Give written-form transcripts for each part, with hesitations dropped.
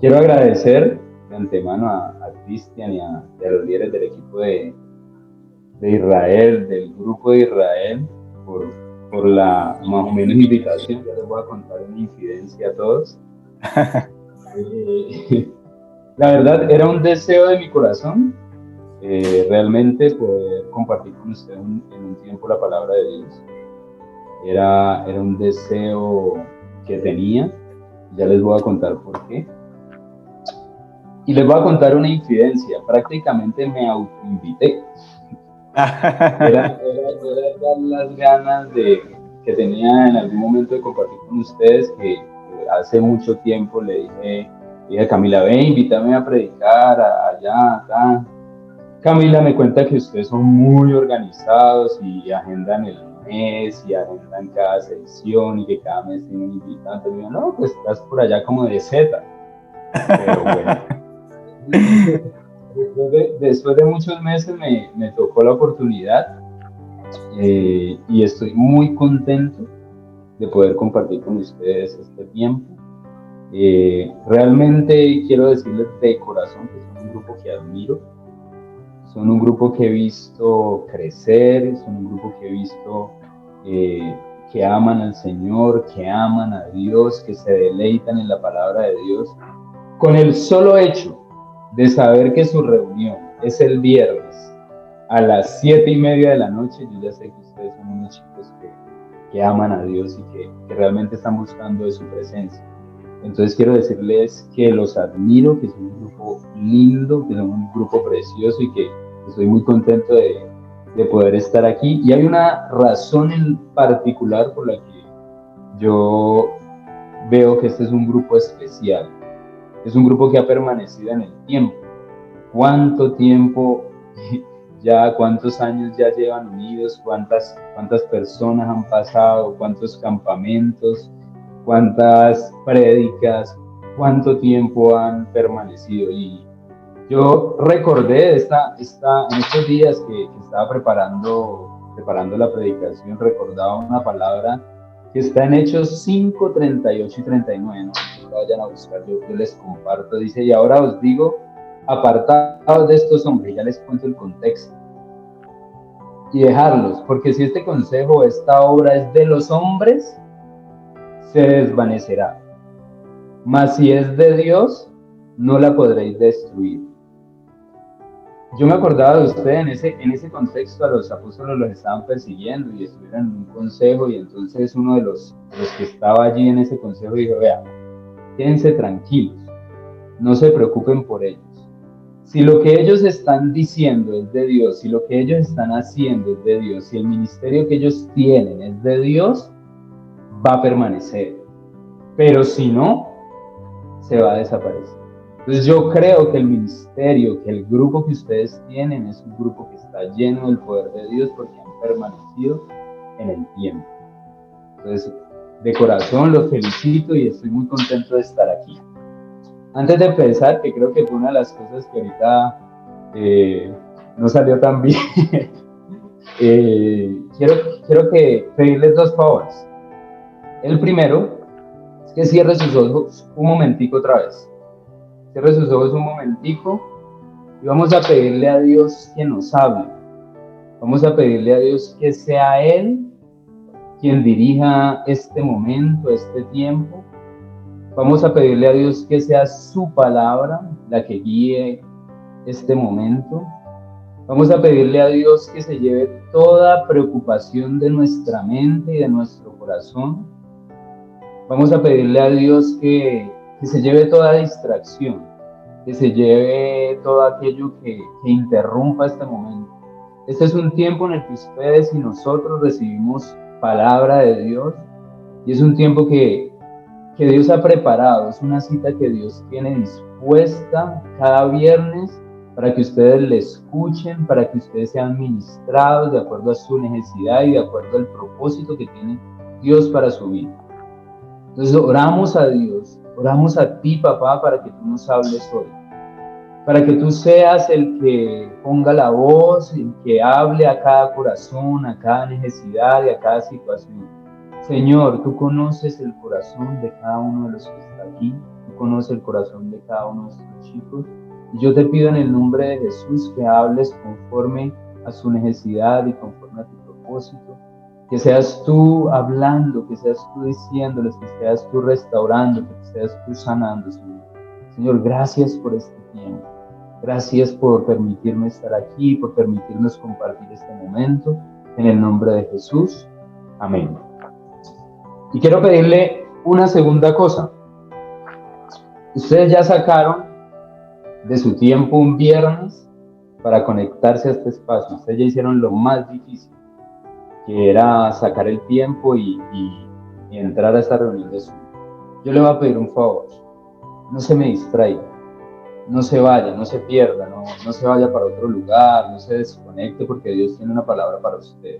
Quiero agradecer de antemano a Cristian y a los líderes del equipo de Israel, del grupo de Israel, por, por la más o menos invitación. Ya les voy a contar una infidencia a todos. La verdad, era un deseo de mi corazón, realmente poder compartir con ustedes en un tiempo la palabra de Dios. Era un deseo que tenía, ya les voy a contar por qué. Y les voy a contar una infidencia, prácticamente me autoinvité. Era dar las ganas que tenía en algún momento de compartir con ustedes, que hace mucho tiempo le dije a Camila, ve, invítame a predicar allá, acá. Camila me cuenta que ustedes son muy organizados y agendan el mes y agendan cada sesión y que cada mes tienen invitados. Entonces, digo, no, pues estás por allá como de Z, pero bueno. Después de muchos meses me tocó la oportunidad, y estoy muy contento de poder compartir con ustedes este tiempo. Realmente quiero decirles de corazón que son un grupo que admiro, son un grupo que he visto crecer, son un grupo que he visto eh, que aman al Señor, que aman a Dios, que se deleitan en la palabra de Dios. Con el solo hecho de saber que su reunión es el viernes a las 7:30 de la noche, yo ya sé que ustedes son unos chicos que aman a Dios y que realmente están buscando de su presencia. Entonces quiero decirles que los admiro, que son un grupo lindo, que son un grupo precioso y que estoy muy contento de poder estar aquí. Y hay una razón en particular por la que yo veo que este es un grupo especial. Es un grupo que ha permanecido en el tiempo. ¿Cuánto tiempo ya, cuántos años ya llevan unidos? ¿Cuántas personas han pasado? ¿Cuántos campamentos? ¿Cuántas prédicas? ¿Cuánto tiempo han permanecido? Y yo recordé en estos días que estaba preparando la predicación, recordaba una palabra que está en Hechos 5, 38 y 39. No la vayan a buscar, yo les comparto. Dice, y ahora os digo, apartados de estos hombres, ya les cuento el contexto, y dejarlos, porque si este consejo, esta obra es de los hombres, se desvanecerá. Mas si es de Dios, no la podréis destruir. Yo me acordaba de usted en ese contexto. A los apóstoles los estaban persiguiendo y estuvieron en un consejo, y entonces uno de los que estaba allí en ese consejo dijo, vea, quédense tranquilos, no se preocupen por ellos. Si lo que ellos están diciendo es de Dios, si lo que ellos están haciendo es de Dios, si el ministerio que ellos tienen es de Dios, va a permanecer. Pero si no, se va a desaparecer. Entonces yo creo que el ministerio, que el grupo que ustedes tienen es un grupo que está lleno del poder de Dios porque han permanecido en el tiempo. Entonces, de corazón los felicito y estoy muy contento de estar aquí. Antes de empezar, que creo que fue una de las cosas que ahorita no salió tan bien, quiero, quiero pedirles dos favores. El primero es que cierre sus ojos un momentico otra vez. Cierre sus ojos un momentico y vamos a pedirle a Dios que nos hable. Vamos a pedirle a Dios que sea Él quien dirija este momento, este tiempo. Vamos a pedirle a Dios que sea su palabra la que guíe este momento. Vamos a pedirle a Dios que se lleve toda preocupación de nuestra mente y de nuestro corazón. Vamos a pedirle a Dios que se lleve toda distracción, que se lleve todo aquello que interrumpa este momento. Este es un tiempo en el que ustedes y nosotros recibimos palabra de Dios, y es un tiempo que Dios ha preparado, es una cita que Dios tiene dispuesta cada viernes para que ustedes le escuchen, para que ustedes sean ministrados de acuerdo a su necesidad y de acuerdo al propósito que tiene Dios para su vida. Entonces oramos a Dios, oramos a ti, papá, para que tú nos hables hoy, para que tú seas el que ponga la voz, el que hable a cada corazón, a cada necesidad y a cada situación. Señor, tú conoces el corazón de cada uno de los que está aquí, tú conoces el corazón de cada uno de estos chicos. Y yo te pido en el nombre de Jesús que hables conforme a su necesidad y conforme a tu propósito. Que seas tú hablando, que seas tú diciéndoles, que seas tú restaurando, que seas tú sanando, Señor. Señor, gracias por este tiempo. Gracias por permitirme estar aquí, por permitirnos compartir este momento. En el nombre de Jesús. Amén. Y quiero pedirle una segunda cosa. Ustedes ya sacaron de su tiempo un viernes para conectarse a este espacio. Ustedes ya hicieron lo más difícil, que era sacar el tiempo y entrar a esta reunión de Zoom. Yo le voy a pedir un favor. No se me distraiga. No se vaya, no se pierda, no se vaya para otro lugar, no se desconecte porque Dios tiene una palabra para usted.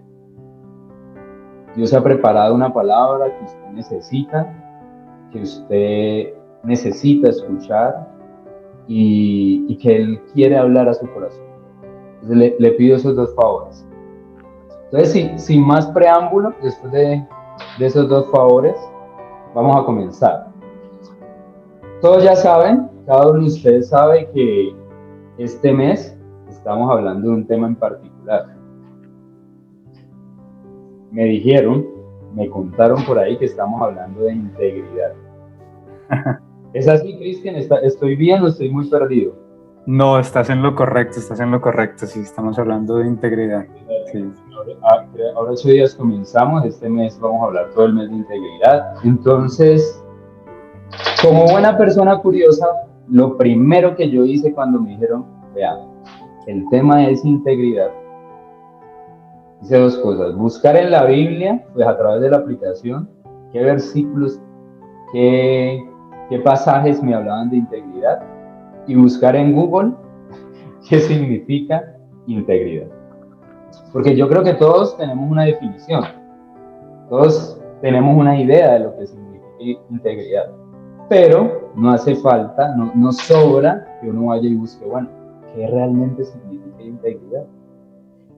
Dios ha preparado una palabra que usted necesita escuchar y que Él quiere hablar a su corazón. Entonces le pido esos dos favores. Entonces, sin más preámbulo, después de esos dos favores, vamos a comenzar. Todos ya saben, cada uno de ustedes sabe que este mes estamos hablando de un tema en particular. Me contaron por ahí que estamos hablando de integridad. ¿Es así, Cristian? ¿Estoy bien o estoy muy perdido? No, estás en lo correcto, sí, estamos hablando de integridad. Sí. Ahora 8 días comenzamos, este mes vamos a hablar todo el mes de integridad. Entonces, como buena persona curiosa, lo primero que yo hice cuando me dijeron, vean, el tema es integridad, hice dos cosas: buscar en la Biblia, pues a través de la aplicación, qué versículos, qué pasajes me hablaban de integridad, y buscar en Google qué significa integridad. Porque yo creo que todos tenemos una definición, todos tenemos una idea de lo que significa integridad, pero no hace falta, no sobra que uno vaya y busque, bueno, ¿qué realmente significa integridad?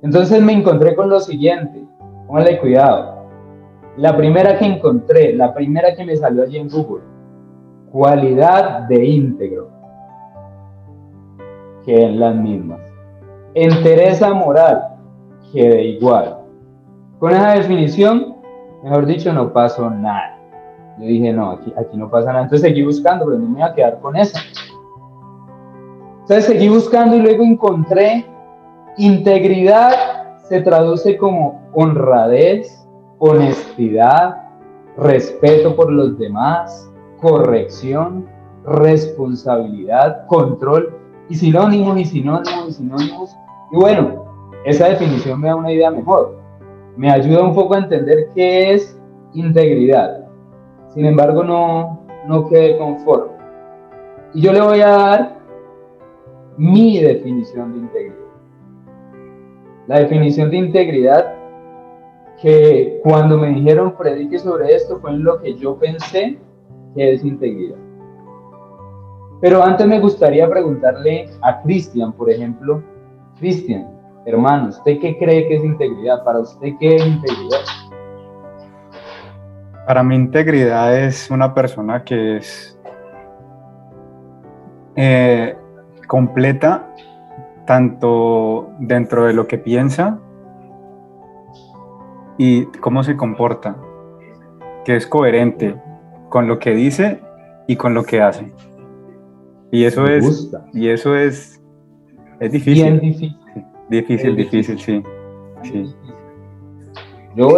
Entonces me encontré con lo siguiente, póngale cuidado. La primera que encontré, la primera que me salió allí en Google: cualidad de íntegro, que en las mismas. Entereza moral, que de igual. Con esa definición, mejor dicho, no pasó nada. Yo dije, no, aquí no pasa nada. Entonces seguí buscando, pero no me iba a quedar con esa. Entonces seguí buscando y luego encontré: integridad se traduce como honradez, honestidad, respeto por los demás, corrección, responsabilidad, control, y sinónimos. Y bueno, esa definición me da una idea mejor. Me ayuda un poco a entender qué es integridad. Sin embargo, no quedé conforme. Y yo le voy a dar mi definición de integridad. La definición de integridad, que cuando me dijeron predique sobre esto, fue en lo que yo pensé que es integridad. Pero antes me gustaría preguntarle a Cristian, por ejemplo. Cristian, hermano, ¿usted qué cree que es integridad? ¿Para usted qué es integridad? Para mí integridad es una persona que es completa, tanto dentro de lo que piensa y cómo se comporta, que es coherente con lo que dice y con lo que hace. Y eso es difícil. Bien difícil. Difícil, sí. Yo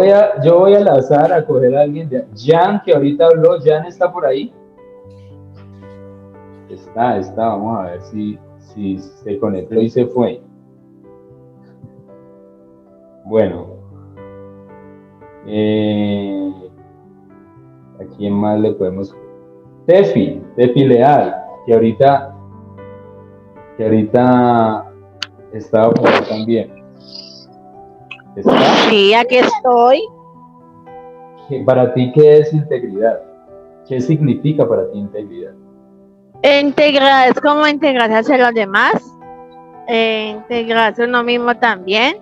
voy al azar a coger a alguien. Jan, que ahorita habló. Jan, ¿está por ahí? Está. Vamos a ver si se conectó y se fue. Bueno. ¿A quién más le podemos? Tefi Leal, que ahorita estaba por ahí también. ¿Está? Sí, aquí estoy. ¿Para ti qué es integridad? ¿Qué significa para ti integridad? Integrar es como integrarse hacia los demás, integrarse uno mismo también.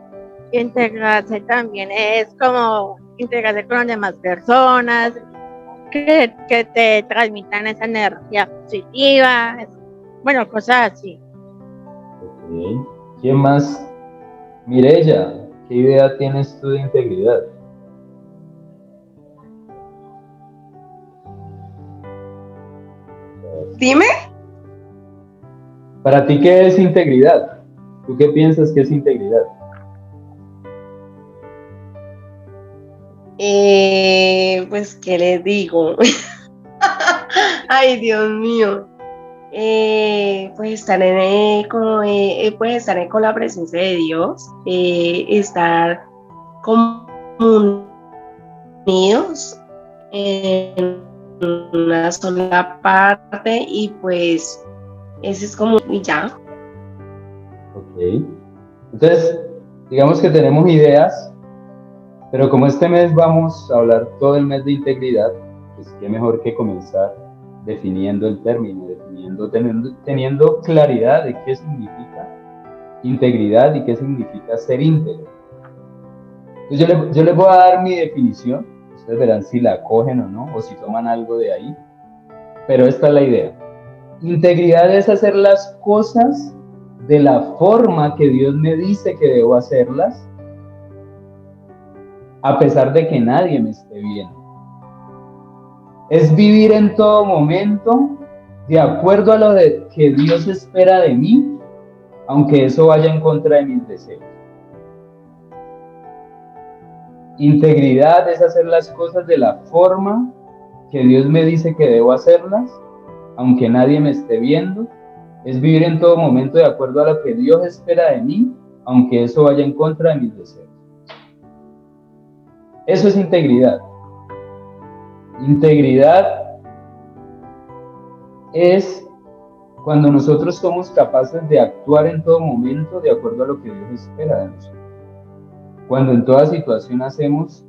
Integrarse también es como integrarse con las demás personas, que te transmitan esa energía positiva, bueno, cosas así. Ok. ¿Quién más? Mireya, ¿qué idea tienes tú de integridad? Dime. Para ti, ¿qué es integridad? ¿Tú qué piensas que es integridad? Pues, ¿qué les digo? Ay, Dios mío. Pues pues estar con la presencia de Dios, estar como unidos en una sola parte y pues ese es como y ya. Ok. Entonces, digamos que tenemos ideas, pero como este mes vamos a hablar todo el mes de integridad, pues qué mejor que comenzar definiendo el término, teniendo claridad de qué significa integridad y qué significa ser íntegro. Entonces yo les voy a dar mi definición, ustedes verán si la cogen o no, o si toman algo de ahí, pero esta es la idea. Integridad es hacer las cosas de la forma que Dios me dice que debo hacerlas, a pesar de que nadie me esté viendo. Es vivir en todo momento de acuerdo a lo que Dios espera de mí, aunque eso vaya en contra de mis deseos. Integridad es hacer las cosas de la forma que Dios me dice que debo hacerlas, aunque nadie me esté viendo. Es vivir en todo momento de acuerdo a lo que Dios espera de mí, aunque eso vaya en contra de mis deseos. Eso es integridad. Integridad es cuando nosotros somos capaces de actuar en todo momento de acuerdo a lo que Dios espera de nosotros. Cuando en toda situación hacemos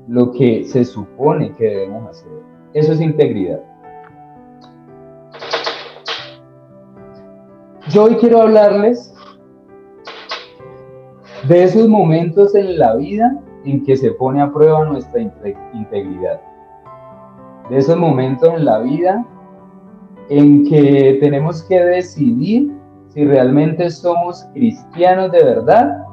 lo que se supone que debemos hacer. Eso es integridad. Yo hoy quiero hablarles de esos momentos en la vida en que se pone a prueba nuestra integridad. De esos momentos en la vida en que tenemos que decidir si realmente somos cristianos de verdad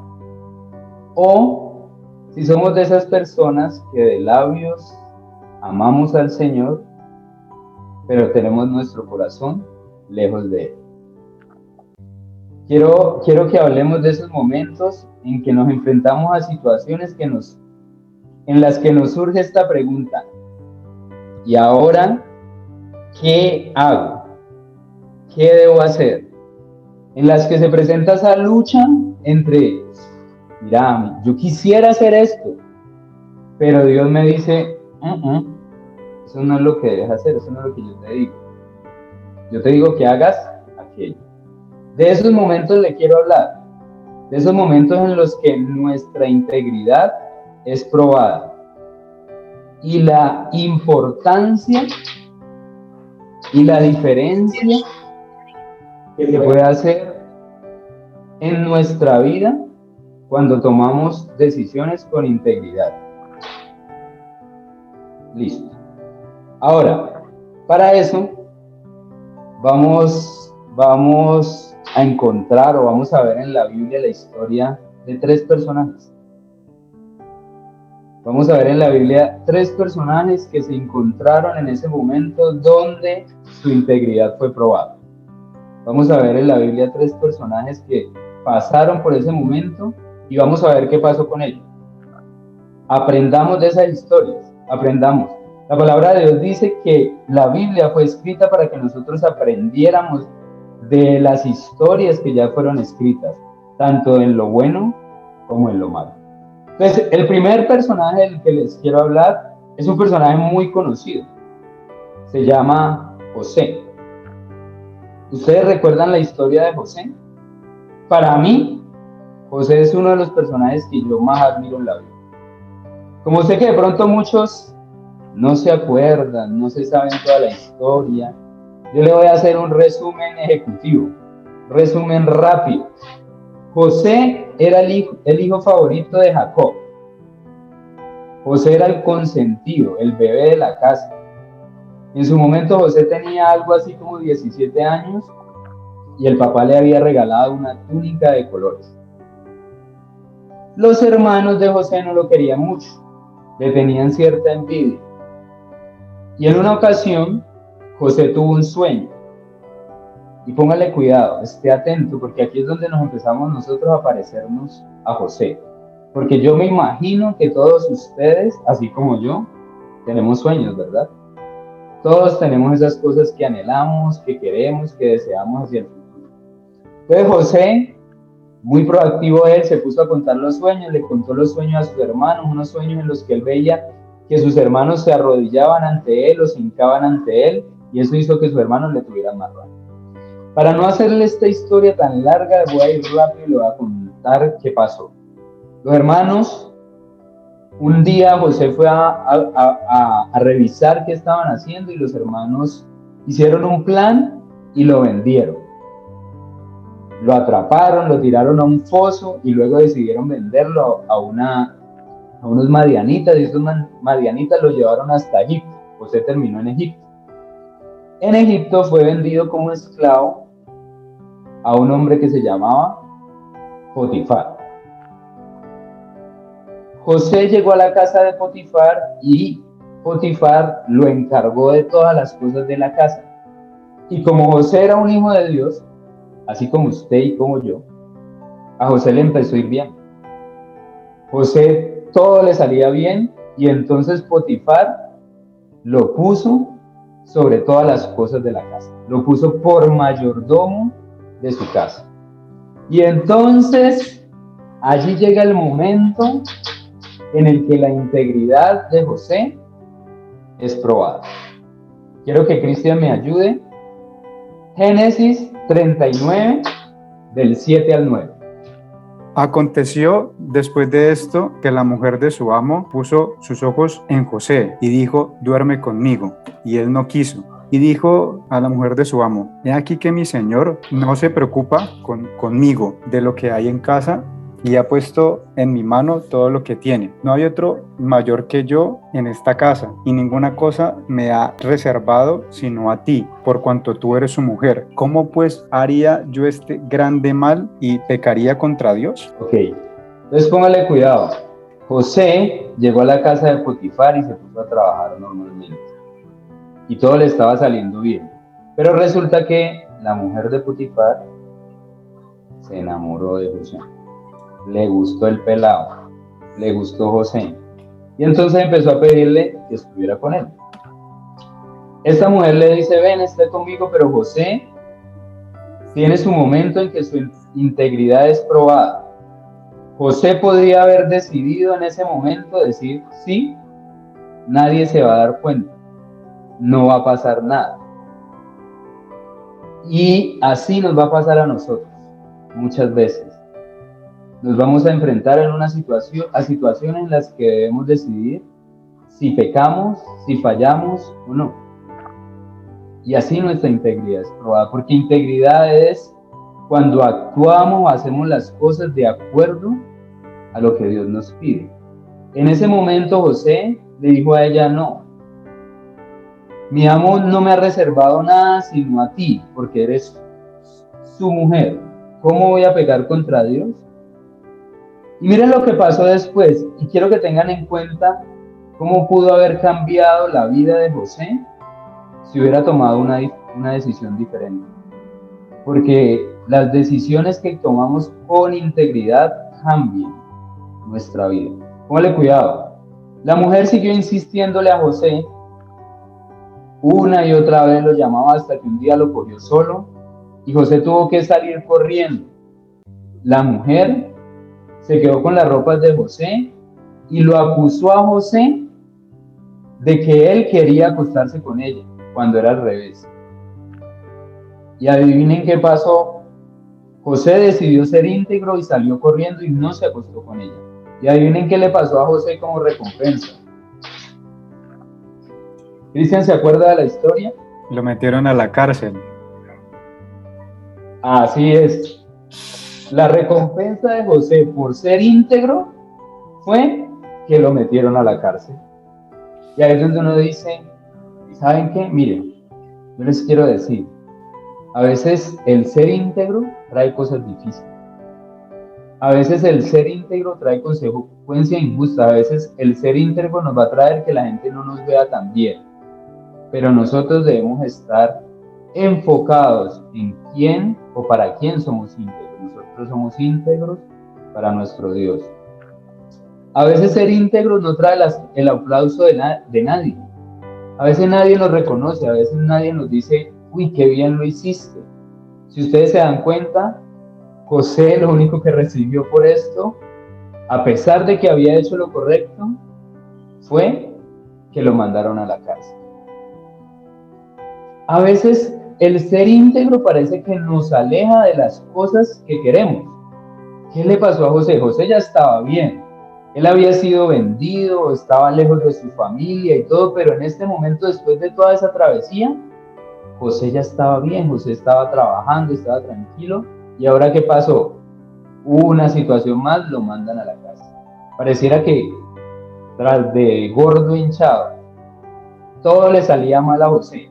o si somos de esas personas que de labios amamos al Señor, pero tenemos nuestro corazón lejos de Él. Quiero que hablemos de esos momentos en que nos enfrentamos a situaciones en las que nos surge esta pregunta: ¿y ahora qué hago? ¿Qué debo hacer? En las que se presenta esa lucha entre, mira, yo quisiera hacer esto, pero Dios me dice, eso no es lo que debes hacer, eso no es lo que yo te digo. Yo te digo que hagas aquello. De esos momentos le quiero hablar, de esos momentos en los que nuestra integridad es probada y la importancia y la diferencia que se puede hacer en nuestra vida cuando tomamos decisiones con integridad. Listo. Ahora, para eso vamos a encontrar o vamos a ver en la Biblia la historia de 3 personajes. Vamos a ver en la Biblia 3 personajes que se encontraron en ese momento donde su integridad fue probada. Vamos a ver en la Biblia 3 personajes que pasaron por ese momento y vamos a ver qué pasó con ellos. Aprendamos de esas historias, aprendamos. La palabra de Dios dice que la Biblia fue escrita para que nosotros aprendiéramos de las historias que ya fueron escritas, tanto en lo bueno como en lo malo. Entonces, el primer personaje del que les quiero hablar es un personaje muy conocido. Se llama José. ¿Ustedes recuerdan la historia de José? Para mí, José es uno de los personajes que yo más admiro en la Biblia. Como sé que de pronto muchos no se acuerdan, no se saben toda la historia, yo le voy a hacer un resumen ejecutivo, resumen rápido. José era el hijo favorito de Jacob. José era el consentido, el bebé de la casa. En su momento José tenía algo así como 17 años y el papá le había regalado una túnica de colores. Los hermanos de José no lo querían mucho, le tenían cierta envidia. Y en una ocasión, José tuvo un sueño. Y póngale cuidado, esté atento, porque aquí es donde nos empezamos nosotros a parecernos a José. Porque yo me imagino que todos ustedes, así como yo, tenemos sueños, ¿verdad? Todos tenemos esas cosas que anhelamos, que queremos, que deseamos hacia el futuro. Entonces José, muy proactivo él, se puso a contar los sueños, le contó los sueños a sus hermanos, unos sueños en los que él veía que sus hermanos se arrodillaban ante él o se hincaban ante él, y eso hizo que sus hermanos le tuvieran más rabia. Para no hacerle esta historia tan larga, voy a ir rápido y le voy a contar qué pasó. Los hermanos, un día José fue a revisar qué estaban haciendo y los hermanos hicieron un plan y lo vendieron. Lo atraparon, lo tiraron a un foso y luego decidieron venderlo a unos madianitas, y esos madianitas lo llevaron hasta Egipto. José terminó en Egipto. En Egipto fue vendido como esclavo a un hombre que se llamaba Potifar. José llegó a la casa de Potifar y Potifar lo encargó de todas las cosas de la casa. Y como José era un hijo de Dios, así como usted y como yo, a José le empezó a ir bien. José todo le salía bien y entonces Potifar lo puso sobre todas las cosas de la casa. Lo puso por mayordomo de su casa. Y entonces allí llega el momento en el que la integridad de José es probada. Quiero que Cristian me ayude. Génesis 39, del 7 al 9. Aconteció después de esto que la mujer de su amo puso sus ojos en José y dijo: duerme conmigo. Y él no quiso. Y dijo a la mujer de su amo: he aquí que mi señor no se preocupa conmigo de lo que hay en casa, y ha puesto en mi mano todo lo que tiene. No hay otro mayor que yo en esta casa, y ninguna cosa me ha reservado sino a ti, por cuanto tú eres su mujer. ¿Cómo pues haría yo este grande mal y pecaría contra Dios? Ok, entonces póngale cuidado. José llegó a la casa de Potifar y se puso a trabajar normalmente. Y todo le estaba saliendo bien. Pero resulta que la mujer de Potifar se enamoró de José. Le gustó el pelado, le gustó José. Y entonces empezó a pedirle que estuviera con él. Esta mujer le dice: ven, esté conmigo, pero José tiene su momento en que su integridad es probada. José podría haber decidido en ese momento decir: sí, nadie se va a dar cuenta, no va a pasar nada. Y así nos va a pasar a nosotros muchas veces. Nos vamos a enfrentar en una situaciones en las que debemos decidir si pecamos, si fallamos o no. Y así nuestra integridad es probada, porque integridad es cuando actuamos o hacemos las cosas de acuerdo a lo que Dios nos pide. En ese momento José le dijo a ella: no, mi amo no me ha reservado nada sino a ti, porque eres su mujer. ¿Cómo voy a pecar contra Dios? Y miren lo que pasó después, y quiero que tengan en cuenta cómo pudo haber cambiado la vida de José si hubiera tomado una decisión diferente. Porque las decisiones que tomamos con integridad cambian nuestra vida. Póngale cuidado. La mujer siguió insistiéndole a José, una y otra vez lo llamaba hasta que un día lo cogió solo y José tuvo que salir corriendo. La mujer se quedó con las ropas de José y lo acusó a José de que él quería acostarse con ella, cuando era al revés. Y adivinen qué pasó. José decidió ser íntegro y salió corriendo y no se acostó con ella. Y adivinen qué le pasó a José como recompensa. ¿Cristian se acuerda de la historia? Lo metieron a la cárcel. Así es. La recompensa de José por ser íntegro fue que lo metieron a la cárcel. Y ahí es donde uno dice: ¿Saben qué? Miren, yo les quiero decir, a veces el ser íntegro trae cosas difíciles. A veces el ser íntegro trae consecuencia injusta. A veces el ser íntegro nos va a traer que la gente no nos vea tan bien. Pero nosotros debemos estar enfocados en quién o para quién somos íntegros. Nosotros somos íntegros para nuestro Dios. A veces ser íntegros no trae el aplauso de nadie. A veces nadie nos reconoce, a veces nadie nos dice, uy, qué bien lo hiciste. Si ustedes se dan cuenta, José lo único que recibió por esto, a pesar de que había hecho lo correcto, fue que lo mandaron a la cárcel. A veces el ser íntegro parece que nos aleja de las cosas que queremos. ¿Qué le pasó a José? José ya estaba bien. Él había sido vendido, estaba lejos de su familia y todo, pero en este momento, después de toda esa travesía, José ya estaba bien, José estaba trabajando, estaba tranquilo. ¿Y ahora qué pasó? Hubo una situación más, lo mandan a la casa. Pareciera que tras de gordo hinchado, todo le salía mal a José.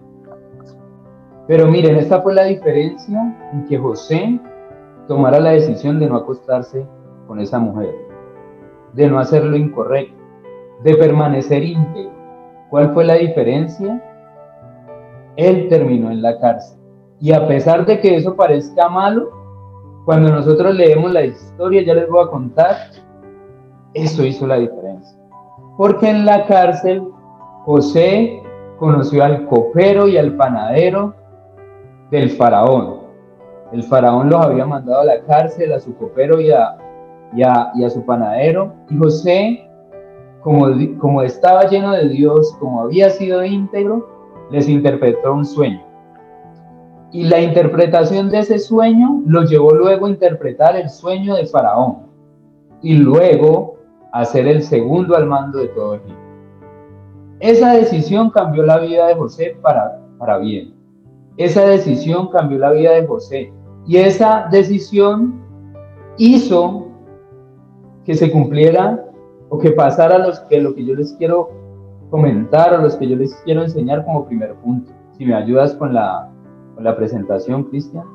Pero miren, esta fue la diferencia en que José tomara la decisión de no acostarse con esa mujer, de no hacer lo incorrecto, de permanecer íntegro. ¿Cuál fue la diferencia? Él terminó en la cárcel. Y a pesar de que eso parezca malo, cuando nosotros leemos la historia, ya les voy a contar, eso hizo la diferencia. Porque en la cárcel, José conoció al copero y al panadero del faraón. El faraón los había mandado a la cárcel, a su copero y a su panadero. Y José, como estaba lleno de Dios, como había sido íntegro, les interpretó un sueño. Y la interpretación de ese sueño lo llevó luego a interpretar el sueño de Faraón y luego a ser el segundo al mando de todo Egipto. Esa decisión cambió la vida de José para bien. Esa decisión cambió la vida de José y esa decisión hizo que se cumpliera o que pasara lo que yo les quiero comentar o los que yo les quiero enseñar como primer punto. Si me ayudas con la presentación, Cristian.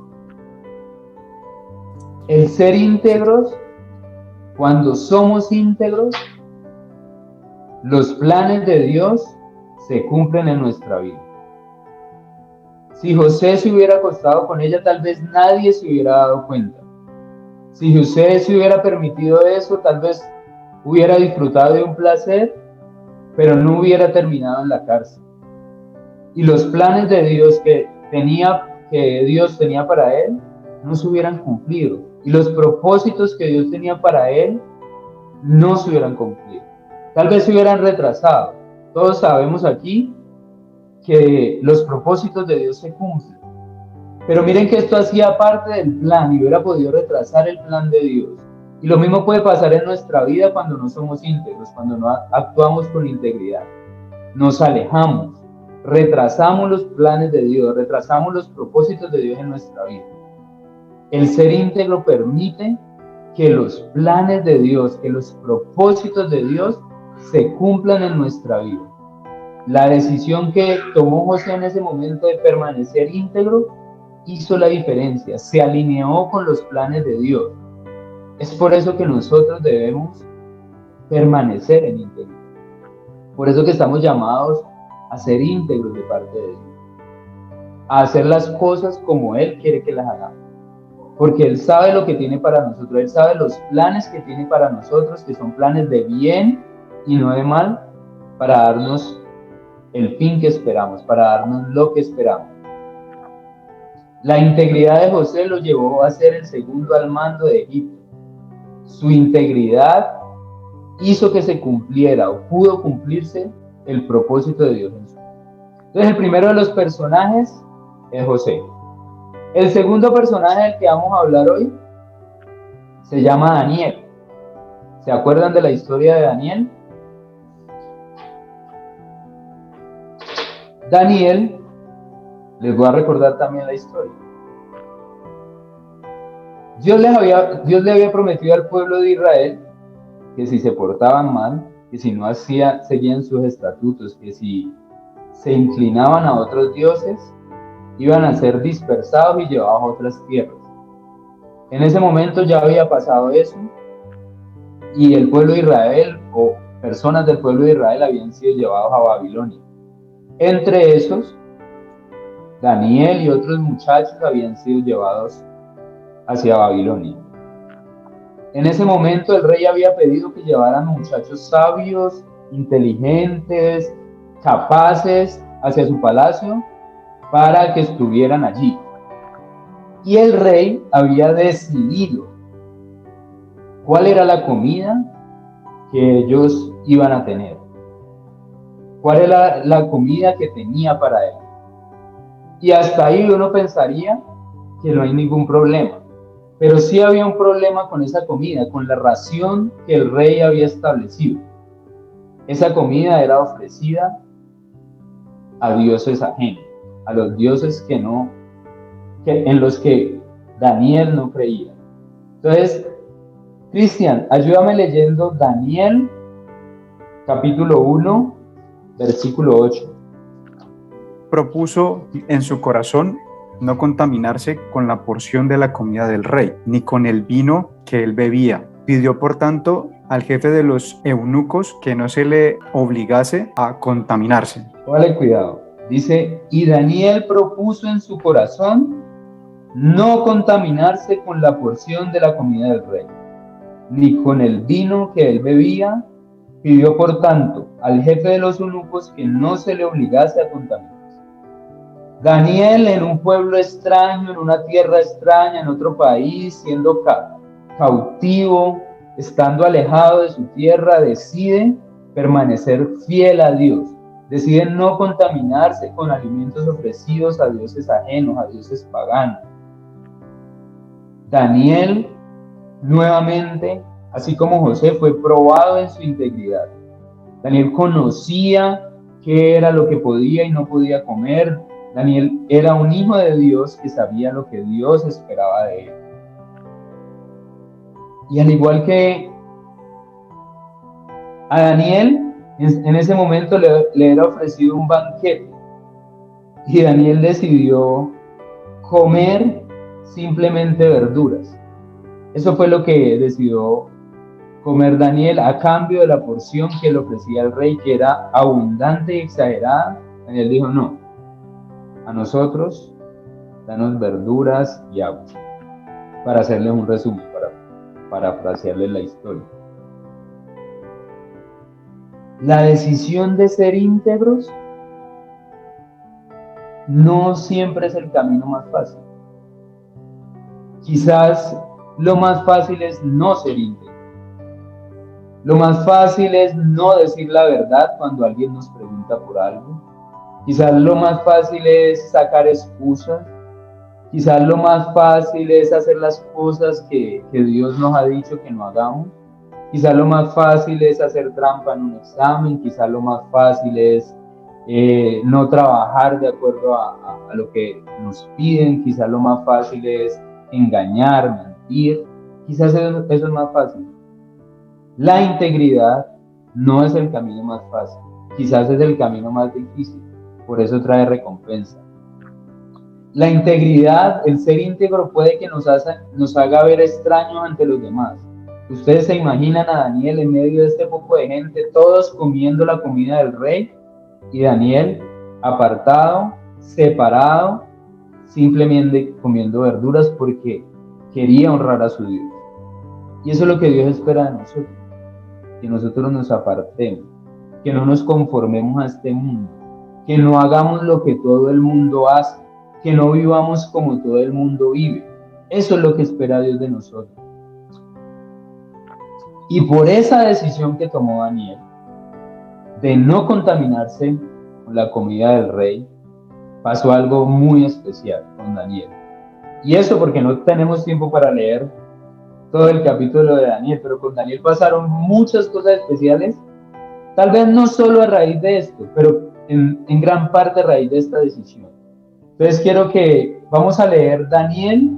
El ser íntegros, cuando somos íntegros, los planes de Dios se cumplen en nuestra vida. Si José se hubiera acostado con ella, tal vez nadie se hubiera dado cuenta. Si José se hubiera permitido eso, tal vez hubiera disfrutado de un placer, pero no hubiera terminado en la cárcel. Y los planes de Dios que Dios tenía para él no se hubieran cumplido. Y los propósitos que Dios tenía para él no se hubieran cumplido. Tal vez se hubieran retrasado. Todos sabemos aquí que los propósitos de Dios se cumplen. Pero miren que esto hacía parte del plan y hubiera podido retrasar el plan de Dios. Y lo mismo puede pasar en nuestra vida cuando no somos íntegros, cuando no actuamos con integridad. Nos alejamos, retrasamos los planes de Dios, retrasamos los propósitos de Dios en nuestra vida. El ser íntegro permite que los planes de Dios, que los propósitos de Dios se cumplan en nuestra vida. La decisión que tomó José en ese momento de permanecer íntegro hizo la diferencia, se alineó con los planes de Dios. Es por eso que nosotros debemos permanecer en integridad. Por eso que estamos llamados a ser íntegros de parte de Dios, a hacer las cosas como Él quiere que las hagamos. Porque Él sabe lo que tiene para nosotros, Él sabe los planes que tiene para nosotros, que son planes de bien y no de mal, para darnos el fin que esperamos, para darnos lo que esperamos. La integridad de José lo llevó a ser el segundo al mando de Egipto. Su integridad hizo que se cumpliera o pudo cumplirse el propósito de Dios en su vida. Entonces, el primero de los personajes es José. El segundo personaje del que vamos a hablar hoy se llama Daniel. ¿Se acuerdan de la historia de Daniel? Daniel, les voy a recordar también la historia. Dios le había prometido al pueblo de Israel que si se portaban mal, que si no seguían sus estatutos, que si se inclinaban a otros dioses, iban a ser dispersados y llevados a otras tierras. En ese momento ya había pasado eso, y el pueblo de Israel, o personas del pueblo de Israel, habían sido llevados a Babilonia. Entre esos, Daniel y otros muchachos habían sido llevados hacia Babilonia. En ese momento el rey había pedido que llevaran muchachos sabios, inteligentes, capaces hacia su palacio para que estuvieran allí. Y el rey había decidido cuál era la comida que ellos iban a tener, cuál era la comida que tenía para él. Y hasta ahí uno pensaría que no hay ningún problema. Pero sí había un problema con esa comida, con la ración que el rey había establecido. Esa comida era ofrecida a dioses ajenos, a los dioses en los que Daniel no creía. Entonces, Cristian, ayúdame leyendo Daniel, capítulo 1, versículo 8. Propuso en su corazón no contaminarse con la porción de la comida del rey, ni con el vino que él bebía. Pidió, por tanto, al jefe de los eunucos que no se le obligase a contaminarse. Vale, cuidado. Dice, y Daniel propuso en su corazón no contaminarse con la porción de la comida del rey, ni con el vino que él bebía. Pidió, por tanto, al jefe de los eunucos que no se le obligase a contaminarse. Daniel, en un pueblo extraño, en una tierra extraña, en otro país, siendo cautivo, estando alejado de su tierra, decide permanecer fiel a Dios. Decide no contaminarse con alimentos ofrecidos a dioses ajenos, a dioses paganos. Daniel, nuevamente, así como José, fue probado en su integridad. Daniel conocía qué era lo que podía y no podía comer. Daniel era un hijo de Dios que sabía lo que Dios esperaba de él. Y al igual que a Daniel, en ese momento le era ofrecido un banquete. Y Daniel decidió comer simplemente verduras. Eso fue lo que decidió comer Daniel a cambio de la porción que le ofrecía el rey, que era abundante y exagerada. Daniel dijo, no, a nosotros danos verduras y agua. Para hacerles un resumen, para parafrasearles la historia. La decisión de ser íntegros no siempre es el camino más fácil. Quizás lo más fácil es no ser íntegro. Lo más fácil es no decir la verdad cuando alguien nos pregunta por algo. Quizás lo más fácil es sacar excusas. Quizás lo más fácil es hacer las cosas que Dios nos ha dicho que no hagamos. Quizás lo más fácil es hacer trampa en un examen. Quizás lo más fácil es no trabajar de acuerdo a lo que nos piden. Quizás lo más fácil es engañar, mentir. Quizás eso es más fácil. La integridad no es el camino más fácil. Quizás es el camino más difícil. Por eso trae recompensa. La integridad, el ser íntegro, puede que nos haga ver extraños ante los demás. Ustedes se imaginan a Daniel en medio de este poco de gente, todos comiendo la comida del rey, y Daniel apartado, separado, simplemente comiendo verduras porque quería honrar a su Dios. Y eso es lo que Dios espera de nosotros, que nosotros nos apartemos, que no nos conformemos a este mundo, que no hagamos lo que todo el mundo hace, que no vivamos como todo el mundo vive. Eso es lo que espera Dios de nosotros. Y por esa decisión que tomó Daniel, de no contaminarse con la comida del rey, pasó algo muy especial con Daniel. Y eso porque no tenemos tiempo para leer todo el capítulo de Daniel, pero con Daniel pasaron muchas cosas especiales, tal vez no solo a raíz de esto, pero en gran parte a raíz de esta decisión. Entonces vamos a leer Daniel,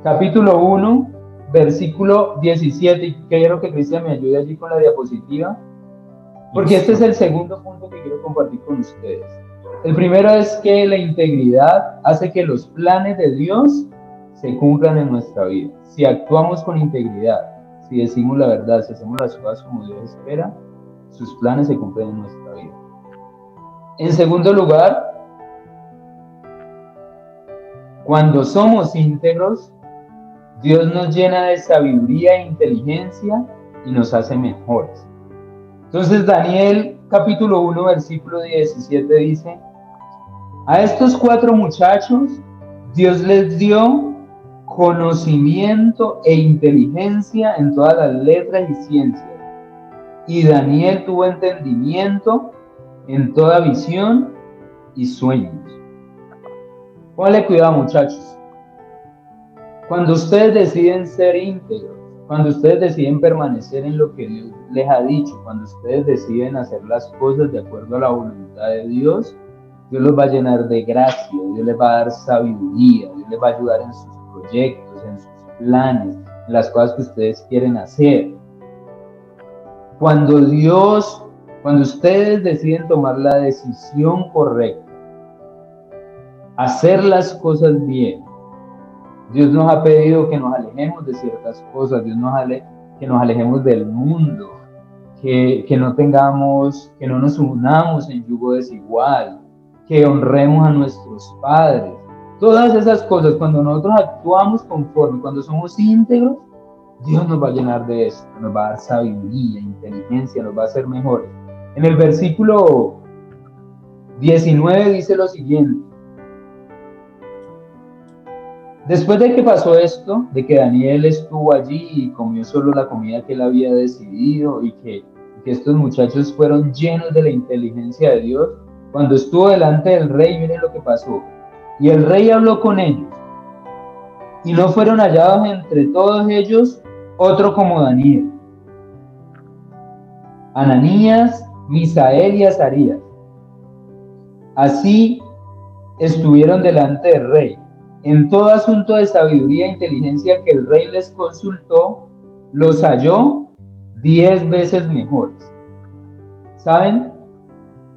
capítulo 1, versículo 17, y quiero que Cristian me ayude allí con la diapositiva, porque este es el segundo punto que quiero compartir con ustedes. El primero es que la integridad hace que los planes de Dios se cumplan en nuestra vida. Si actuamos con integridad, si decimos la verdad, si hacemos las cosas como Dios espera, sus planes se cumplen en nuestra vida. En segundo lugar, cuando somos íntegros, Dios nos llena de sabiduría e inteligencia y nos hace mejores. Entonces Daniel capítulo 1 versículo 17 dice: a estos 4 muchachos Dios les dio conocimiento e inteligencia en todas las letras y ciencias. Y Daniel tuvo entendimiento en toda visión y sueños. Pónganle cuidado, muchachos. Cuando ustedes deciden ser íntegros, cuando ustedes deciden permanecer en lo que Dios les ha dicho, cuando ustedes deciden hacer las cosas de acuerdo a la voluntad de Dios, Dios los va a llenar de gracia, Dios les va a dar sabiduría, Dios les va a ayudar en sus proyectos, en sus planes, en las cosas que ustedes quieren hacer. Cuando ustedes deciden tomar la decisión correcta, hacer las cosas bien, Dios nos ha pedido que nos alejemos de ciertas cosas, que nos alejemos del mundo, que no nos unamos en yugo desigual, que honremos a nuestros padres. Todas esas cosas, cuando nosotros actuamos conforme, cuando somos íntegros, Dios nos va a llenar de esto, nos va a dar sabiduría, inteligencia, nos va a hacer mejores. En el versículo 19 dice lo siguiente: después de que pasó esto, de que Daniel estuvo allí y comió solo la comida que él había decidido, y que estos muchachos fueron llenos de la inteligencia de Dios, cuando estuvo delante del rey, miren lo que pasó. Y el rey habló con ellos, y no fueron hallados entre todos ellos otro como Daniel, Ananías, Misael y Azarías. Así estuvieron delante del rey. En todo asunto de sabiduría e inteligencia que el rey les consultó, los halló 10 veces mejores. ¿Saben?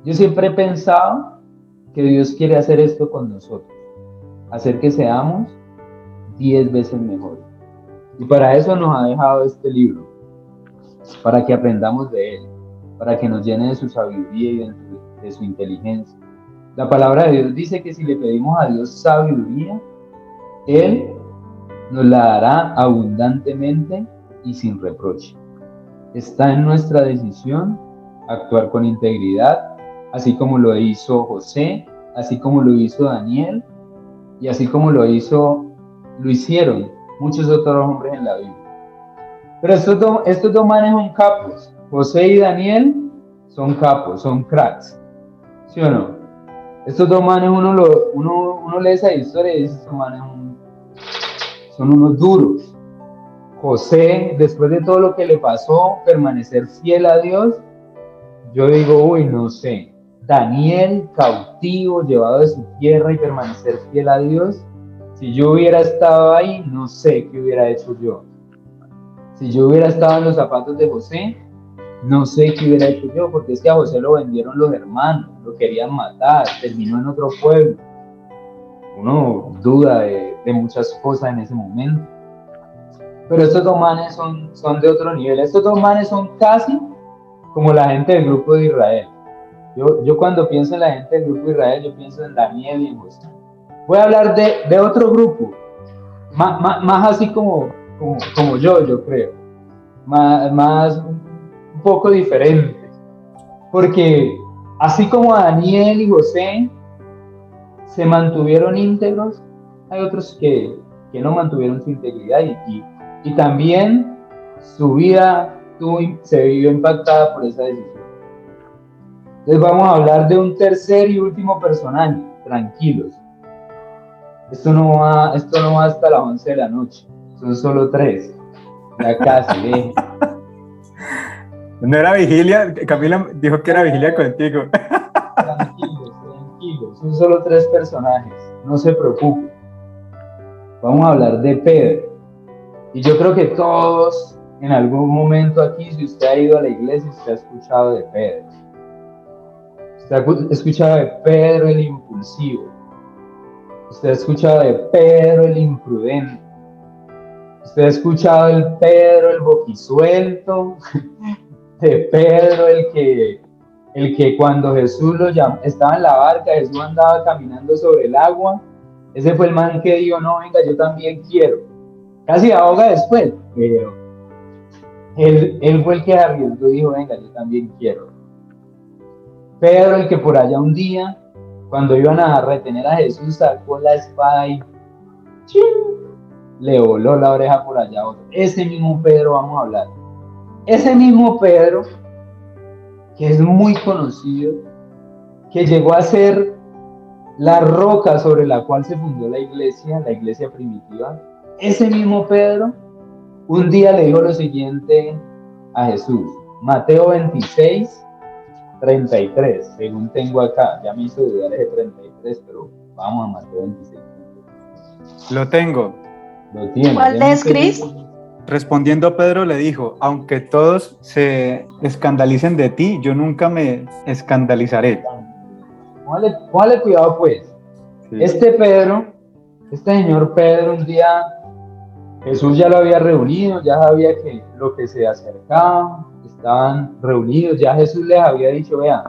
Yo siempre he pensado que Dios quiere hacer esto con nosotros, hacer que seamos 10 veces mejores. Y para eso nos ha dejado este libro, para que aprendamos de él, para que nos llene de su sabiduría y de su inteligencia. La palabra de Dios dice que si le pedimos a Dios sabiduría, Él nos la dará abundantemente y sin reproche. Está en nuestra decisión actuar con integridad, así como lo hizo José, así como lo hizo Daniel, y así como lo hicieron muchos otros hombres en la Biblia. Pero estos dos manes son capos. José y Daniel son capos, son cracks. ¿Sí o no? Estos dos manes, uno lee esa historia y dice: estos manes son unos duros. José, después de todo lo que le pasó, permanecer fiel a Dios, yo digo, uy, no sé. Daniel, cautivo, llevado de su tierra, y permanecer fiel a Dios. Si yo hubiera estado ahí, no sé qué hubiera hecho yo. Si yo hubiera estado en los zapatos de José, no sé qué hubiera hecho yo, porque es que a José lo vendieron los hermanos, lo querían matar, terminó en otro pueblo. Uno duda de muchas cosas en ese momento. Pero estos dos manes son de otro nivel. Estos dos manes son casi como la gente del grupo de Israel. Yo cuando pienso en la gente del grupo de Israel, yo pienso en Daniel y en José. Voy a hablar de otro grupo, más así como yo creo. Más un poco diferente. Porque así como Daniel y José se mantuvieron íntegros, hay otros que no mantuvieron su integridad y también su vida se vio impactada por esa decisión. Entonces vamos a hablar de un tercer y último personaje. Tranquilos. Esto no va hasta las 11 de la noche. Son solo 3. Ya casi, No era vigilia, Camila dijo que era vigilia contigo. Tranquilos. Son solo 3 personajes. No se preocupen. Vamos a hablar de Pedro. Y yo creo que todos, en algún momento aquí, si usted ha ido a la iglesia, usted ha escuchado de Pedro. Usted ha escuchado de Pedro el impulsivo. Usted ha escuchado de Pedro el imprudente. Usted ha escuchado el Pedro el boquisuelto, de Pedro el que cuando Jesús lo llamó, estaba en la barca, Jesús andaba caminando sobre el agua. Ese fue el man que dijo, no, venga, yo también quiero. Casi ahoga después, pero él fue el que arriesgó y dijo, venga, yo también quiero. Pedro, el que por allá un día, cuando iban a retener a Jesús, sacó la espada y ¡chin!, le voló la oreja por allá a otro. Ese mismo Pedro vamos a hablar. Ese mismo Pedro, que es muy conocido, que llegó a ser la roca sobre la cual se fundó la iglesia primitiva. Ese mismo Pedro, un día le dijo lo siguiente a Jesús. Mateo 26, 33, según tengo acá. Ya me hizo dudar ese 33, pero vamos a Mateo 26. Lo tengo. Lo tiene. ¿Cuál es, Cris? Respondiendo Pedro le dijo, aunque todos se escandalicen de ti, yo nunca me escandalizaré. Póngale cuidado pues. Sí. Este señor Pedro, un día Jesús ya lo había reunido, ya sabía que lo que se acercaba, estaban reunidos, ya Jesús les había dicho, vean,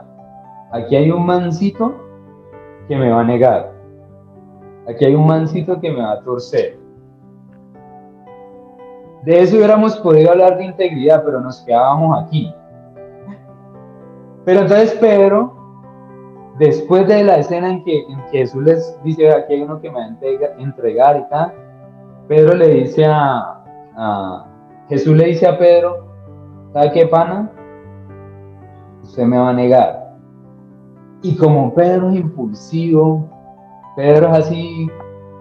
aquí hay un mancito que me va a negar, aquí hay un mancito que me va a torcer. De eso hubiéramos podido hablar de integridad, pero nos quedábamos aquí. Pero entonces Pedro, después de la escena en que Jesús les dice, aquí hay uno que me va a entregar y tal, Pedro le dice Jesús le dice a Pedro, ¿sabe qué, pana? Usted me va a negar. Y como Pedro es impulsivo, Pedro es así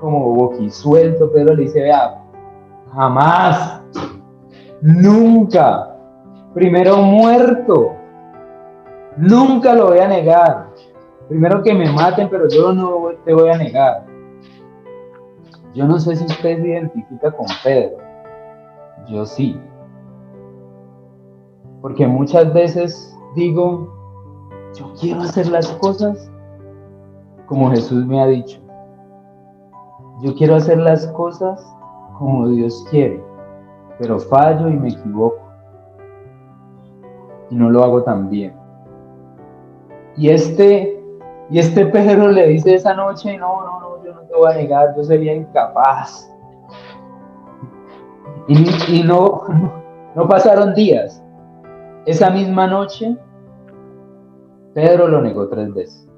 como boquisuelto, Pedro le dice, vea, jamás, nunca, primero muerto, nunca lo voy a negar. Primero que me maten, pero yo no te voy a negar. Yo no sé si usted se identifica con Pedro. Yo sí. Porque muchas veces digo, yo quiero hacer las cosas como Jesús me ha dicho. Yo quiero hacer las cosas como Dios quiere, pero fallo y me equivoco. Y no lo hago tan bien. Y este Pedro le dice esa noche, no, yo no te voy a negar, yo sería incapaz. Y no pasaron días. Esa misma noche, Pedro lo negó 3 veces.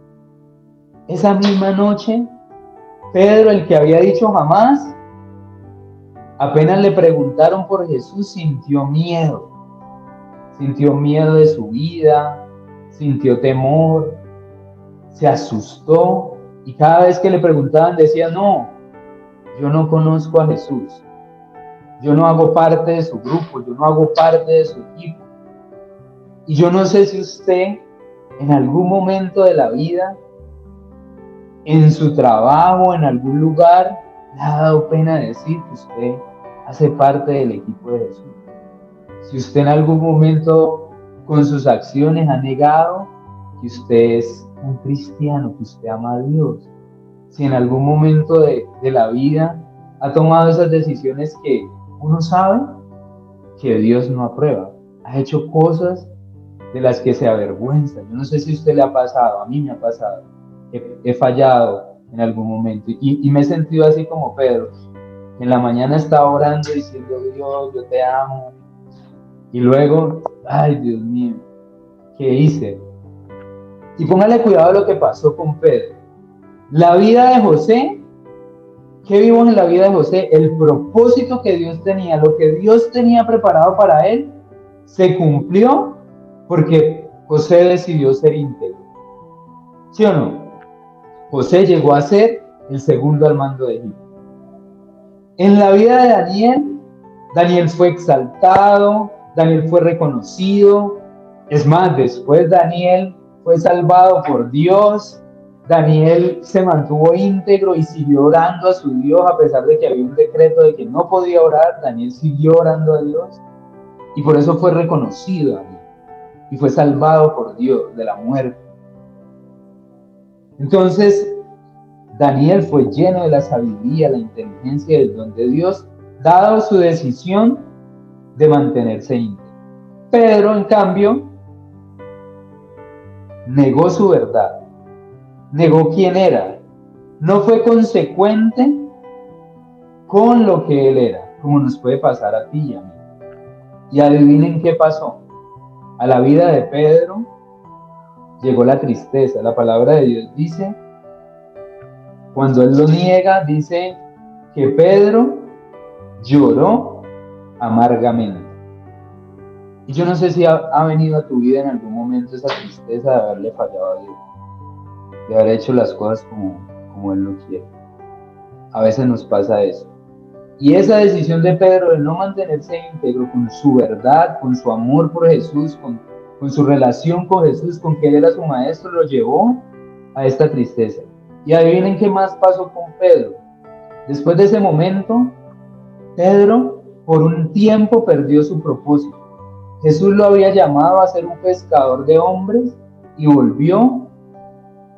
Esa misma noche, Pedro, el que había dicho jamás, apenas le preguntaron por Jesús, sintió miedo. Sintió miedo de su vida, sintió temor, se asustó, y cada vez que le preguntaban decía, no, yo no conozco a Jesús, yo no hago parte de su grupo, yo no hago parte de su equipo. Y yo no sé si usted en algún momento de la vida, en su trabajo, en algún lugar, le ha dado pena decir que usted hace parte del equipo de Jesús. Si usted en algún momento con sus acciones ha negado que usted es un cristiano, que usted ama a Dios. Si en algún momento de la vida ha tomado esas decisiones que uno sabe que Dios no aprueba. Ha hecho cosas de las que se avergüenza. Yo no sé si a usted le ha pasado, a mí me ha pasado. He fallado en algún momento y me he sentido así como Pedro. En la mañana estaba orando diciendo, Dios, yo te amo. Y luego, ay, Dios mío, ¿qué hice? Y póngale cuidado a lo que pasó con Pedro. La vida de José, ¿qué vimos en la vida de José? El propósito que Dios tenía, lo que Dios tenía preparado para él, se cumplió porque José decidió ser íntegro. ¿Sí o no? José llegó a ser el segundo al mando de Egipto. En la vida de Daniel fue exaltado, Daniel fue reconocido. Es más, después Daniel fue salvado por Dios. Daniel se mantuvo íntegro y siguió orando a su Dios a pesar de que había un decreto de que no podía orar. Daniel siguió orando a Dios y por eso fue reconocido Daniel y fue salvado por Dios de la muerte. Entonces, Daniel fue lleno de la sabiduría, la inteligencia y el don de Dios, dado su decisión de mantenerse íntegro. Pedro, en cambio, negó su verdad, negó quién era, no fue consecuente con lo que él era, como nos puede pasar a ti y a mí. Y adivinen qué pasó. A la vida de Pedro llegó la tristeza. La palabra de Dios dice, cuando él lo niega, dice que Pedro lloró amargamente. Y yo no sé si ha venido a tu vida en algún momento esa tristeza de haberle fallado a Dios, de haber hecho las cosas como Él no quiere. A veces nos pasa eso. Y esa decisión de Pedro de no mantenerse íntegro con su verdad, con su amor por Jesús, con su relación con Jesús, con que Él era su maestro, lo llevó a esta tristeza. Y adivinen qué más pasó con Pedro. Después de ese momento, Pedro por un tiempo perdió su propósito. Jesús lo había llamado a ser un pescador de hombres y volvió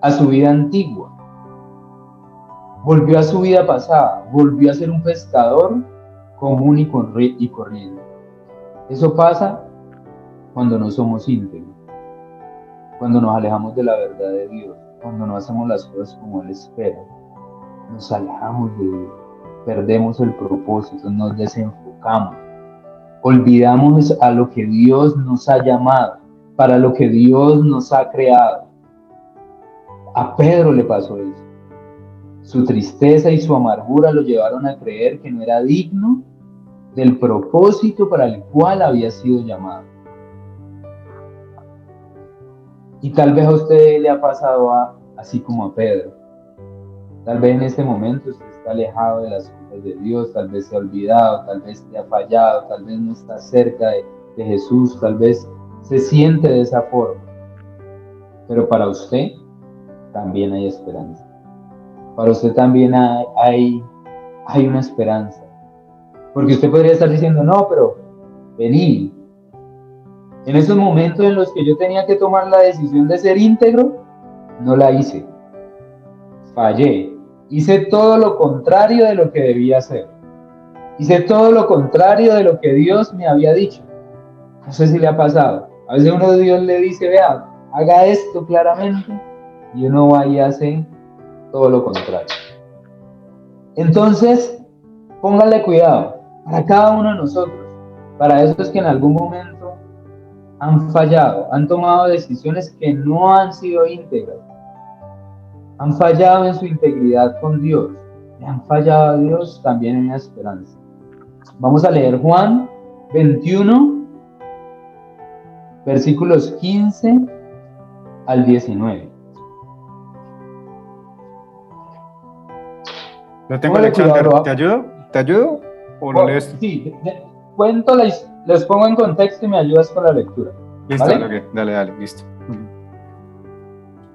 a su vida antigua. Volvió a su vida pasada, volvió a ser un pescador común y corriente. Eso pasa cuando no somos íntegros, cuando nos alejamos de la verdad de Dios, cuando no hacemos las cosas como Él espera. Nos alejamos de Dios, perdemos el propósito, nos desenfocamos, olvidamos a lo que Dios nos ha llamado, para lo que Dios nos ha creado. A Pedro le pasó eso. Su tristeza y su amargura lo llevaron a creer que no era digno del propósito para el cual había sido llamado. Y tal vez a usted le ha pasado así como a Pedro. Tal vez en este momento usted está alejado de las cosas de Dios, tal vez se ha olvidado, tal vez te ha fallado, tal vez no está cerca de Jesús, tal vez se siente de esa forma. Pero para usted también hay esperanza. Para usted también hay una esperanza. Porque usted podría estar diciendo, no, pero vení. En esos momentos en los que yo tenía que tomar la decisión de ser íntegro, no la hice. Fallé. Hice todo lo contrario de lo que debía hacer. Hice todo lo contrario de lo que Dios me había dicho. No sé si le ha pasado. A veces uno de Dios le dice, vea, haga esto claramente, y uno va y hace todo lo contrario. Entonces, pónganle cuidado para cada uno de nosotros, para esos que en algún momento han fallado, han tomado decisiones que no han sido íntegras, han fallado en su integridad con Dios, le han fallado a Dios, también en la esperanza. Vamos a leer Juan 21, versículos 15 al 19. Lo tengo, Alexander. ¿Te ayudo? ¿Te ayudo? ¿O lo lees? Sí, cuento, les pongo en contexto y me ayudas con la lectura. Listo, ¿vale? Okay. Dale, listo.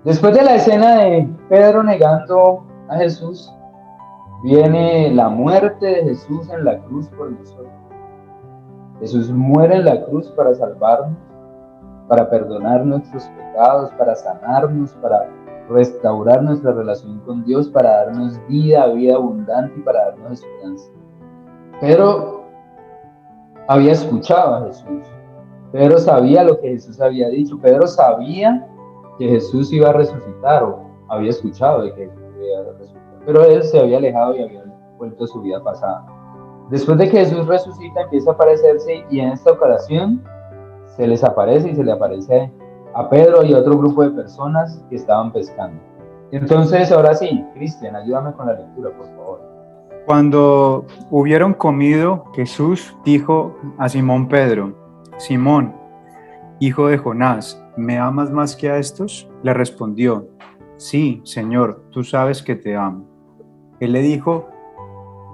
Después de la escena de Pedro negando a Jesús, viene la muerte de Jesús en la cruz por nosotros. Jesús muere en la cruz para salvarnos, para perdonar nuestros pecados, para sanarnos, para restaurar nuestra relación con Dios, para darnos vida abundante y para darnos esperanza. Pedro había escuchado a Jesús. Pedro sabía lo que Jesús había dicho. Pedro sabía que Jesús iba a resucitar, o había escuchado de que Jesús iba a resucitar. Pero él se había alejado y había vuelto a su vida pasada. Después de que Jesús resucita, empieza a aparecerse, y en esta ocasión se les aparece y se le aparece a Pedro y a otro grupo de personas que estaban pescando. Entonces, ahora sí, Cristian, ayúdame con la lectura, por favor. Cuando hubieron comido, Jesús dijo a Simón Pedro: Simón, hijo de Jonás, ¿me amas más que a estos? Le respondió: Sí, Señor, tú sabes que te amo. Él le dijo: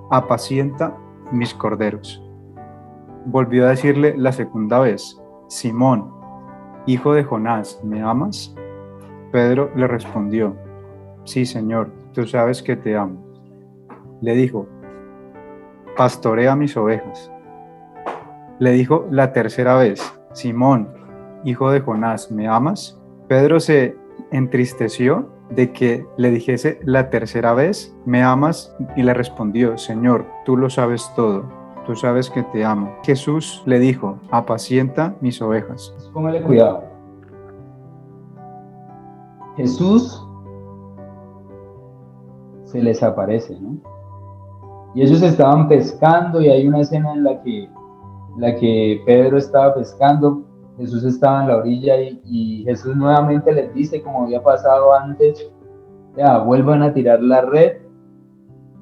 apacienta mis corderos. Volvió a decirle la segunda vez: Simón, hijo de Jonás, ¿me amas? Pedro le respondió: Sí, Señor, tú sabes que te amo. Le dijo: pastorea mis ovejas. Le dijo la tercera vez: Simón, hijo de Jonás, ¿me amas? Pedro se entristeció de que le dijese la tercera vez, ¿me amas? Y le respondió, Señor, tú lo sabes todo, tú sabes que te amo. Jesús le dijo, apacienta mis ovejas. Póngale cuidado. Jesús se les aparece, ¿no? Y ellos estaban pescando y hay una escena en la que Pedro estaba pescando, Jesús estaba en la orilla y Jesús nuevamente les dice, como había pasado antes, ya, vuelvan a tirar la red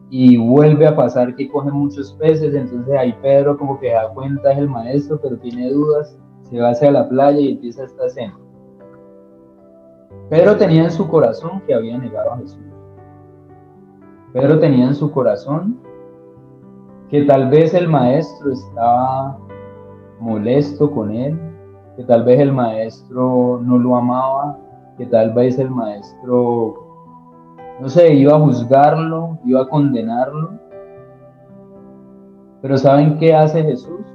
y vuelve a pasar que cogen muchos peces, entonces ahí Pedro como que da cuenta, es el maestro, pero tiene dudas, se va hacia la playa y empieza esta escena. Pedro tenía en su corazón que había negado a Jesús. Pedro tenía en su corazón que tal vez el maestro estaba molesto con él, que tal vez el maestro no lo amaba, que tal vez el maestro, no sé, iba a juzgarlo, iba a condenarlo. Pero ¿saben qué hace Jesús?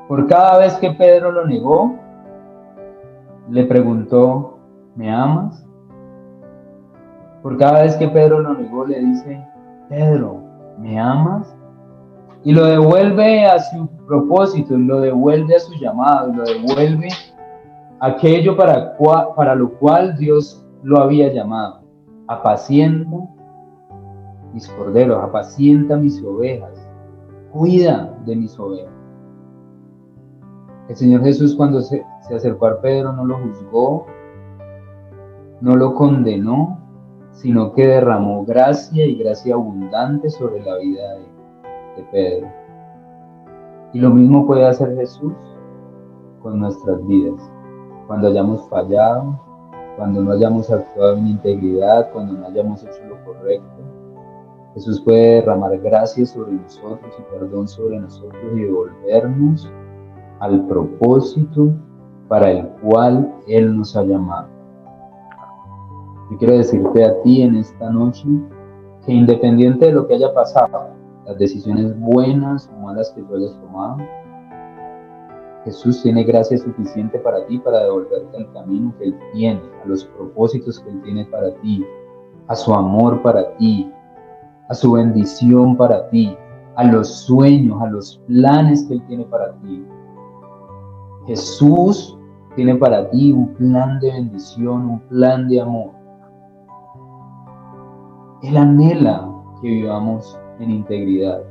Por cada vez que Pedro lo negó, le preguntó, ¿me amas? Por cada vez que Pedro lo negó, le dice, Pedro, ¿me amas? Y lo devuelve a su propósito, y lo devuelve a su llamado, y lo devuelve a aquello para lo cual Dios lo había llamado. Apacienta mis corderos, apacienta mis ovejas, cuida de mis ovejas. El Señor Jesús, cuando se acercó a Pedro, no lo juzgó, no lo condenó, sino que derramó gracia y gracia abundante sobre la vida de Pedro. Y lo mismo puede hacer Jesús con nuestras vidas. Cuando hayamos fallado, cuando no hayamos actuado en integridad, cuando no hayamos hecho lo correcto, Jesús puede derramar gracia sobre nosotros y perdón sobre nosotros y devolvernos al propósito para el cual Él nos ha llamado. Yo quiero decirte a ti en esta noche que independiente de lo que haya pasado, las decisiones buenas o malas que tú hayas tomado, Jesús tiene gracia suficiente para ti para devolverte al camino que Él tiene, a los propósitos que Él tiene para ti, a su amor para ti, a su bendición para ti, a los sueños, a los planes que Él tiene para ti. Jesús tiene para ti un plan de bendición, un plan de amor. Él anhela que vivamos en integridad.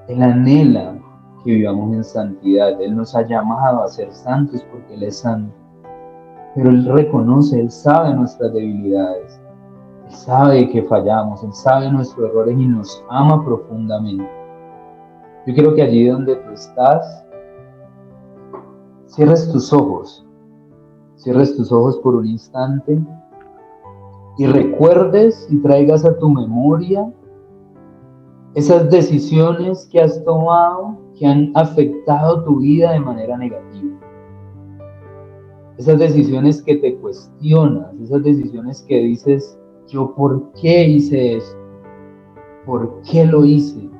Él anhela que vivamos en santidad. Él nos ha llamado a ser santos porque Él es santo. Pero Él reconoce, Él sabe nuestras debilidades. Él sabe que fallamos, Él sabe nuestros errores y nos ama profundamente. Yo quiero que allí donde tú estás, cierres tus ojos por un instante y recuerdes y traigas a tu memoria esas decisiones que has tomado que han afectado tu vida de manera negativa. Esas decisiones que te cuestionas, esas decisiones que dices, ¿yo por qué hice esto? ¿Por qué lo hice?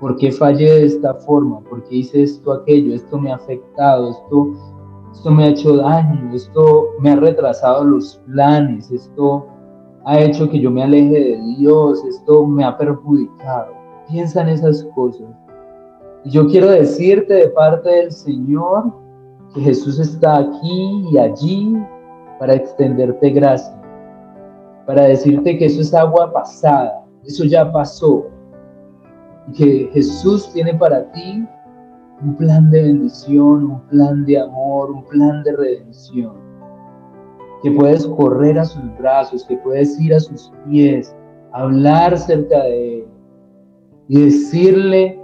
¿Por qué fallé de esta forma? ¿Por qué hice esto, aquello? Esto me ha afectado, esto me ha hecho daño, esto me ha retrasado los planes, esto ha hecho que yo me aleje de Dios, esto me ha perjudicado. Piensa en esas cosas. Y yo quiero decirte de parte del Señor que Jesús está aquí y allí para extenderte gracia, para decirte que eso es agua pasada, eso ya pasó, y que Jesús tiene para ti un plan de bendición, un plan de amor, un plan de redención, que puedes correr a sus brazos, que puedes ir a sus pies, hablar cerca de Él y decirle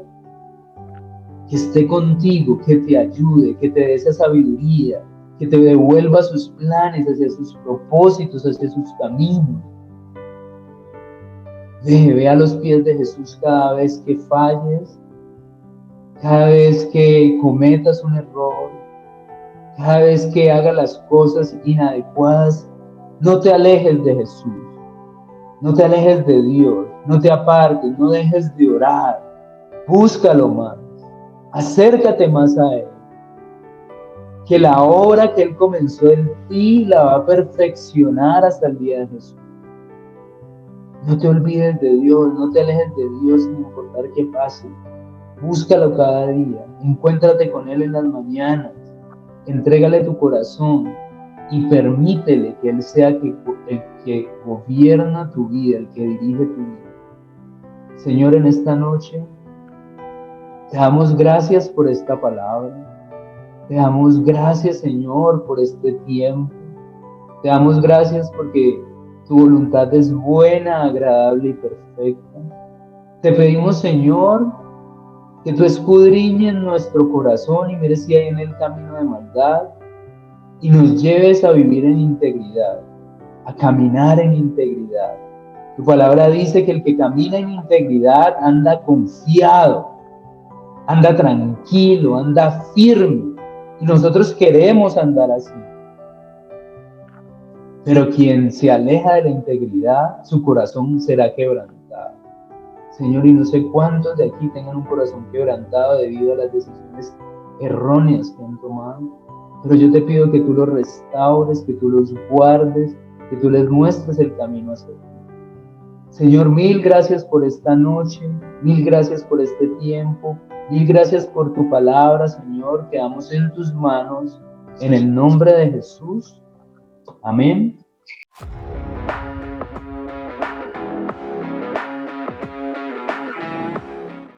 que esté contigo, que te ayude, que te dé esa sabiduría, que te devuelva sus planes, hacia sus propósitos, hacia sus caminos. Ve a los pies de Jesús cada vez que falles, cada vez que cometas un error, cada vez que hagas las cosas inadecuadas. No te alejes de Jesús, no te alejes de Dios, no te apartes, no dejes de orar, búscalo más, acércate más a Él. que la obra que Él comenzó en ti la va a perfeccionar hasta el día de Jesús. No te olvides de Dios, no te alejes de Dios sin importar qué pase. Búscalo cada día, encuéntrate con Él en las mañanas, entrégale tu corazón y permítele que Él sea el que gobierna tu vida, el que dirige tu vida. Señor, en esta noche te damos gracias por esta palabra. Te damos gracias, Señor, por este tiempo. Te damos gracias porque tu voluntad es buena, agradable y perfecta. Te pedimos, Señor, que tú escudriñes nuestro corazón y mires si hay en el camino de maldad y nos lleves a vivir en integridad, a caminar en integridad. Tu palabra dice que el que camina en integridad anda confiado, anda tranquilo, anda firme. Y nosotros queremos andar así. Pero quien se aleja de la integridad, su corazón será quebrantado. Señor, y no sé cuántos de aquí tengan un corazón quebrantado debido a las decisiones erróneas que han tomado. Pero yo te pido que tú los restaures, que tú los guardes, que tú les muestres el camino hacia ti. Señor, mil gracias por esta noche, mil gracias por este tiempo, mil gracias por tu palabra, Señor. Quedamos en tus manos, en el nombre de Jesús. Amén.